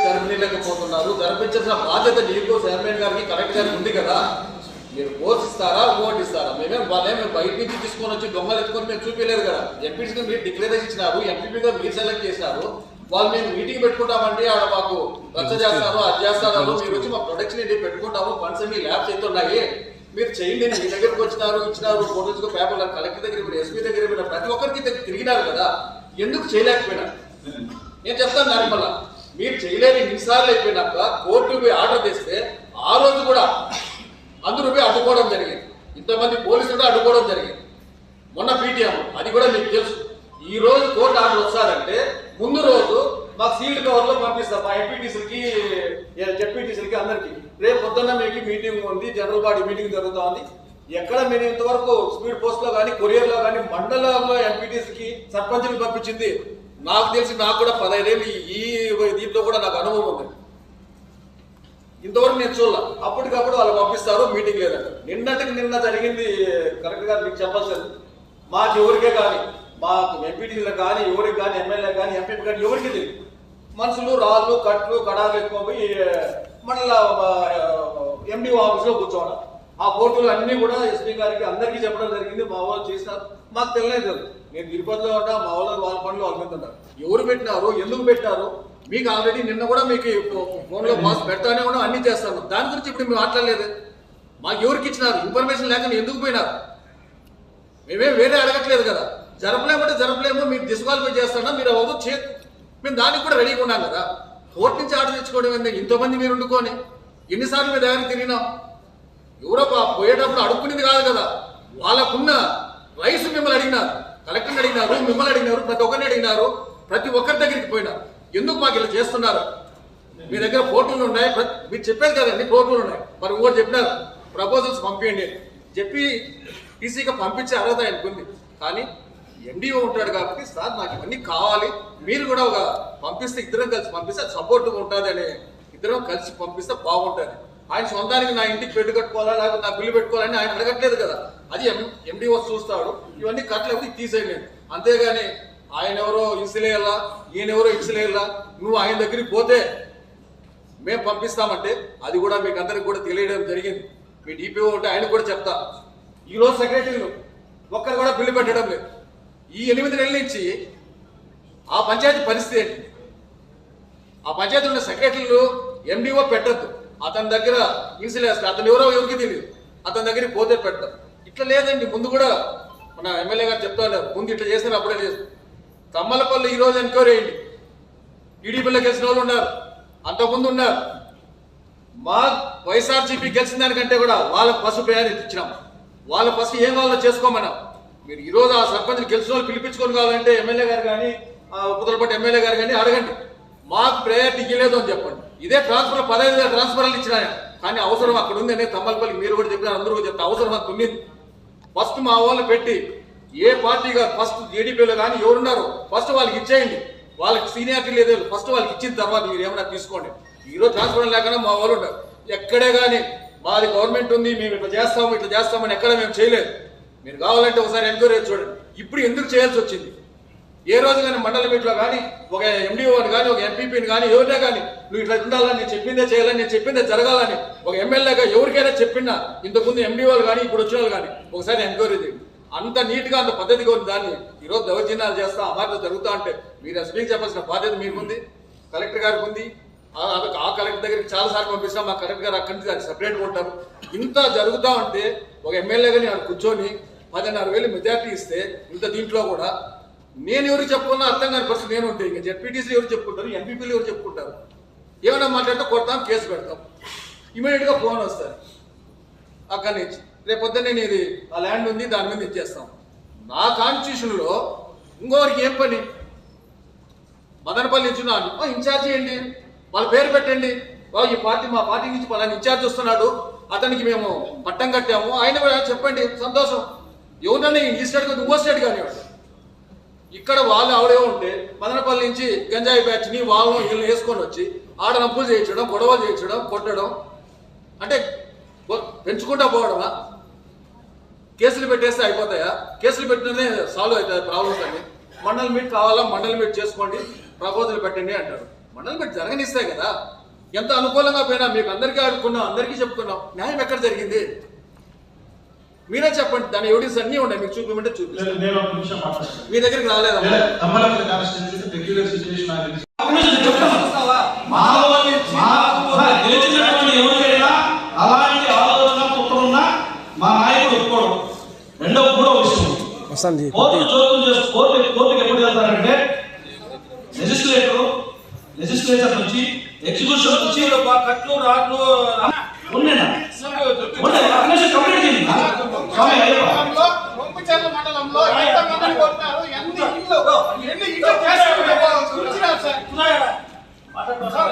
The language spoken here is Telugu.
జరపలేకపోతున్నారు. జరిపించాల్సిన బాధ్యత నీకు చైర్మన్ గారికి కలెక్టర్ గారికి ఉంది కదా. మీరు కోర్స్ ఇస్తారా, ఓట్ ఇస్తారా? వాళ్ళేమో బయట నుంచి తీసుకొని వచ్చి దొంగలు ఎత్తుకొని మేము చూపించలేదు కదా. ఎంపీసీగా మీరు డిక్లేరేషన్ ఇచ్చినారు, ఎంపీపీగా మీరు సెలెక్ట్ చేశారు. వాళ్ళు మేము మీటింగ్ పెట్టుకుంటామండి, ఆడ మాకు రచ్చ చేస్తారు, అది చేస్తారు, మీరు వచ్చి మా ప్రొడక్షన్ ఏంటి పెట్టుకుంటాము, ఫండ్స్ అన్ని ల్యాబ్స్ అయితే ఉన్నాయి, మీరు చేయండి. మీ దగ్గరకు వచ్చినారు, ఇచ్చినారు, ఫోటోస్ పేపర్లు కలెక్టర్ దగ్గర ఎస్పీ దగ్గర ప్రతి ఒక్కరికి తిరిగినారు కదా. ఎందుకు చేయలేకపోయినా నేను చెప్తాను. దాని వల్ల మీరు చేయలేని నిమిషాలు అయిపోయినాక కోర్టు పోయి ఆర్డర్ తెస్తే ఆ రోజు కూడా అందరూ పోయి అడ్డుకోవడం జరిగింది. ఇంతమంది పోలీసులు అడ్డుకోవడం జరిగింది. మొన్న పీటీఎం అది కూడా మీకు తెలుసు. ఈ రోజు కోర్టు ఆర్డర్ వస్తారంటే ముందు రోజు మాకు సీల్డ్ కవర్ లో పంపిస్తాం మా ఎంపీటీసీలకి, జెడ్పీటీసీలకి అందరికి. రేపు పొద్దున్న మీకు మీటింగ్ ఉంది, జనరల్ బాడీ మీటింగ్ జరుగుతూ ఉంది. ఎక్కడ మీరు ఇంతవరకు స్పీడ్ పోస్ట్ లో కానీ కొరియర్ లో కానీ మండలంలో ఎంపీటీసీకి సర్పంచ్కి పంపించింది నాకు తెలిసి, నాకు కూడా 15 ఏళ్ళు ఈ దీంట్లో కూడా నాకు అనుభవం ఉంది. ఇంతవరకు నేను చూడాల. అప్పటికప్పుడు వాళ్ళు పంపిస్తారు, మీటింగ్ లేదంట. నిన్న జరిగింది కరెక్ట్ గా మీకు చెప్పాల్సింది. మాకు ఎవరికే కానీ, మాకు ఎంపీటీసీలకు కానీ, ఎవరికి కానీ, ఎమ్మెల్యే కానీ, ఎంపీ కానీ ఎవరికి తెలియదు. మనుషులు రాళ్ళు కట్లు కడాలు ఎత్తుకోపోయి మండల ఎండిఓ ఆఫీస్ లో కూర్చోవడం. ఆ ఫోటోలు అన్ని కూడా ఎస్పీ గారికి అందరికీ చెప్పడం జరిగింది. మా వాళ్ళు చేసినారు, మాకు తెలియదు. నేను తిరుపతిలో ఉంటా, మా వాళ్ళు వాళ్ళ పనులు వాళ్ళ మీద ఉన్నారు. ఎవరు పెట్టినారు, ఎందుకు పెట్టినారు మీకు ఆల్రెడీ నిన్న కూడా మీకు ఫోన్ లో పాస్ పెడతానే కూడా అన్ని చేస్తాను. దాని గురించి ఇప్పుడు మేము మాట్లాడలేదు. మాకు ఎవరికి ఇచ్చినారు ఇన్ఫర్మేషన్ లేకుండా ఎందుకు పోయినారు? మేమేం వేరే అడగట్లేదు కదా. జరపలేమంటే జరపలేము, మీరు డిస్క్వాలిఫై చేస్తానా మీరు అవ్వదు మేము దానికి కూడా రెడీగా ఉన్నాం కదా. కోర్టు నుంచి ఆర్డర్ తెచ్చుకోవడం ఏంది? ఇంతమంది మీరు వండుకొని ఎన్నిసార్లు మీ దగ్గర తిరిగినాం? ఎవరో పోయేటప్పుడు అడుక్కునేది కాదు కదా. వాళ్ళకున్న రైస్ మిమ్మల్ని అడిగినారు, కలెక్టర్ని అడిగినారు, మిమ్మల్ని అడిగినారు, ప్రతి ఒక్కరిని అడిగినారు, ప్రతి ఒక్కరి దగ్గరికి పోయినారు. ఎందుకు మాకు ఇలా చేస్తున్నారు? మీ దగ్గర ఫోటోలు ఉన్నాయి, మీరు చెప్పేది కదండి ఫోటోలు ఉన్నాయి. మరి ఇంకోటి చెప్పినారు ప్రపోజల్స్ పంపించండి చెప్పి టీసీగా పంపించే అర్హత ఆయనకు ఉంది. కానీ ఎండిఓ ఉంటాడు కాబట్టి సార్ నాకు ఇవన్నీ కావాలి, మీరు కూడా ఒక పంపిస్తే ఇద్దరం కలిసి పంపిస్తే సపోర్ట్గా ఉంటుంది అని ఇద్దరం కలిసి పంపిస్తే బాగుంటుంది. ఆయన సొంతానికి నా ఇంటికి పెట్టు కట్టుకోవాలా, లేకపోతే నా బిల్లు పెట్టుకోవాలని ఆయన అడగట్లేదు కదా. అది ఎండిఓ చూస్తాడు. ఇవన్నీ కట్టలేకపోతే తీసేయండి. అంతేగాని ఆయన ఎవరో ఇన్సులేయాలా, ఈయనెవరో ఇన్సులేయాలా, నువ్వు ఆయన దగ్గరికి పోతే మేము పంపిస్తామంటే అది కూడా మీకు అందరికి కూడా తెలియడం జరిగింది. మీ డిపిఓ ఉంటే ఆయన కూడా చెప్తా. ఈరోజు సెక్రటరీలు ఒక్కరు కూడా బిల్లు పెట్టడం లేదు. ఈ 8 నెలల నుంచి ఆ పంచాయతీ పరిస్థితి ఏంటి? ఆ పంచాయతీ ఉన్న సెక్రటరీలు ఎండిఓ పెట్టద్దు, అతని దగ్గర ఇన్సులేస్తారు, అతను ఎవరికి తెలియదు, అతని దగ్గరికి పోతే పెట్టదు. ఇట్లా లేదండి. ముందు కూడా మన ఎమ్మెల్యే గారు చెప్తా ఉన్నారు, ముందు ఇట్లా చేస్తారు అప్పుడే చేస్తారు. తమ్మలపల్లి ఈ రోజు ఎంక్వైరీ అయ్యింది. టీడీపీలో గెలిచిన వాళ్ళు ఉన్నారు, అంతకుముందు ఉన్నారు. మా వైఎస్ఆర్సీపీ గెలిచిన దానికంటే కూడా వాళ్ళకు ఫస్ట్ ప్రయారిటీ ఇచ్చినాం. వాళ్ళ ఫస్ట్ ఏం కావాలో చేసుకోమన్నాం. మీరు ఈ రోజు ఆ సర్పంచ్ గెలిచిన వాళ్ళు పిలిపించుకొని కావాలంటే ఎమ్మెల్యే గారు కానీ, పుతలపట్టి ఎమ్మెల్యే గారు కానీ అడగండి, మాకు ప్రయారిటీ ఇవ్వలేదు అని చెప్పండి. ఇదే ట్రాన్స్ఫర్ 15,000 ట్రాన్స్ఫర్లు ఇచ్చినా కానీ అవసరం అక్కడ ఉంది అనే తమ్మలపల్లి మీరు కూడా చెప్పినారు, అందరూ కూడా చెప్తే అవసరం అంత ఉంది. ఫస్ట్ మా వాళ్ళు పెట్టి ఏ పార్టీగా ఫస్ట్ టీడీపీలో కానీ ఎవరున్నారు ఫస్ట్ వాళ్ళకి ఇచ్చేయండి. వాళ్ళకి సీనియారిటీ లేదు, ఫస్ట్ వాళ్ళకి ఇచ్చిన తర్వాత మీరు ఏమైనా తీసుకోండి. ఈరోజు ట్రాన్స్ఫర్ లేకుండా మా వాళ్ళు ఉంటారు. ఎక్కడే కానీ మాది గవర్నమెంట్ ఉంది, మేము ఇట్లా చేస్తామని ఎక్కడ మేము చేయలేదు. మీరు కావాలంటే ఒకసారి ఎంక్వైరీ చూడండి. ఇప్పుడు ఎందుకు చేయాల్సి వచ్చింది? ఏ రోజు కానీ మండల మీట్లో కానీ ఒక ఎండిఓని కానీ ఒక ఎంపీపీని కానీ ఎవరినే కానీ నువ్వు ఇట్లా ఉండాలని, నేను చెప్పిందే చేయాలని, నేను చెప్పిందే జరగాలని ఒక ఎమ్మెల్యేగా ఎవరికైనా చెప్పినా ఇంతకుముందు ఎండిఓలు కానీ ఇప్పుడు వచ్చిన వాళ్ళు కానీ ఒకసారి ఎంక్వైరీ చేయండి. అంత నీట్గా అంత పద్ధతిగా ఉంది. దాన్ని ఈరోజు దౌర్జన్యాలు చేస్తా అమార్లు జరుగుతూ అంటే మీరు ఎస్పీకి చెప్పాల్సిన బాధ్యత మీకుంది, కలెక్టర్ గారికి ఉంది. ఆ కలెక్టర్ దగ్గరికి చాలాసార్లు పంపిస్తాం, మా కలెక్టర్ గారు అక్కడి నుంచి దాన్ని సపరేట్గా ఉంటారు. ఇంత జరుగుతూ ఉంటే ఒక ఎమ్మెల్యేగా నేను కూర్చొని 16,000 మెజార్టీ ఇస్తే ఇంత దీంట్లో కూడా నేను ఎవరికి చెప్పుకున్నా అర్థం కాని పరిస్థితి నేను ఉంటే ఇంకా జెడ్పీటీసీలు ఎవరు చెప్పుకుంటారు, ఎంపీపీలు ఎవరు చెప్పుకుంటారు? ఏమైనా మాట్లాడితే కొడతాం, కేసు పెడతాం, ఇమీడియట్గా ఫోన్ వస్తారు అక్కడి నుంచి. రేపు పొద్దున్న నేను ఇది ఆ ల్యాండ్ ఉంది దాని మీద ఇచ్చేస్తాం. నా కాన్స్టిట్యూషన్లో ఇంకోరికి ఏం పని? మదనపల్లి ఇచ్చున్నాను ఇన్ఛార్జి ఏంటి, వాళ్ళ పేరు పెట్టండి. ఈ పార్టీ మా పార్టీ నుంచి పలానా ఇన్ఛార్జ్ వస్తున్నాడు, అతనికి మేము పట్టం కట్టాము, ఆయన కూడా చెప్పండి, సంతోషం. ఎవరినైనా ఈ స్టేట్ ఇంకో స్టేట్ కానివాడు. ఇక్కడ వాళ్ళు ఆవిడే ఉంటే మదనపల్లి నుంచి గంజాయి బ్యాచ్ని వాళ్ళను వీళ్ళని వేసుకొని వచ్చి ఆడ నప్పులు చేయించడం, గొడవలు చేయించడం, కొట్టడం అంటే పెంచుకుంటా పోవడమా? కేసులు పెట్టేస్తే అయిపోతాయా? కేసులు పెట్టినదే సాల్వ్ అవుతాయి ప్రాబ్లమ్స్ అన్ని. మండల్ మీట్ కావాలా, మండల్ మీట్ చేసుకోండి, ప్రపోజల్ పెట్టండి అంటారు. మండలం పెట్టి జరగనిస్తాయి కదా. ఎంత అనుకూలంగా పోయినా మీకు అందరికీ ఆడుకున్నాం, అందరికీ చెప్పుకున్నాం. న్యాయం ఎక్కడ జరిగింది మీరే చెప్పండి. దాని ఎవిడెన్స్ అన్నీ ఉన్నాయి, మీకు చూపించమంటే చూపిస్తాను. మీ దగ్గరికి రాలేదా? అలాంటి ఆలోచన పుట్టున్నా మా నాయకుడు ఒప్పుకోవడం. మూడో విషయం, కోర్టు జోక్యం చేస్తూ కోర్టుకి ఎప్పుడు వెళ్తారంటే లెజిస్లేచర్ నుంచి ఎగ్జిక్యూషన్ నుంచి కట్లు రాట్లు మండలంలో ఎంతమందిని కొట్టారు, ఎన్ని ఇళ్ళు సార్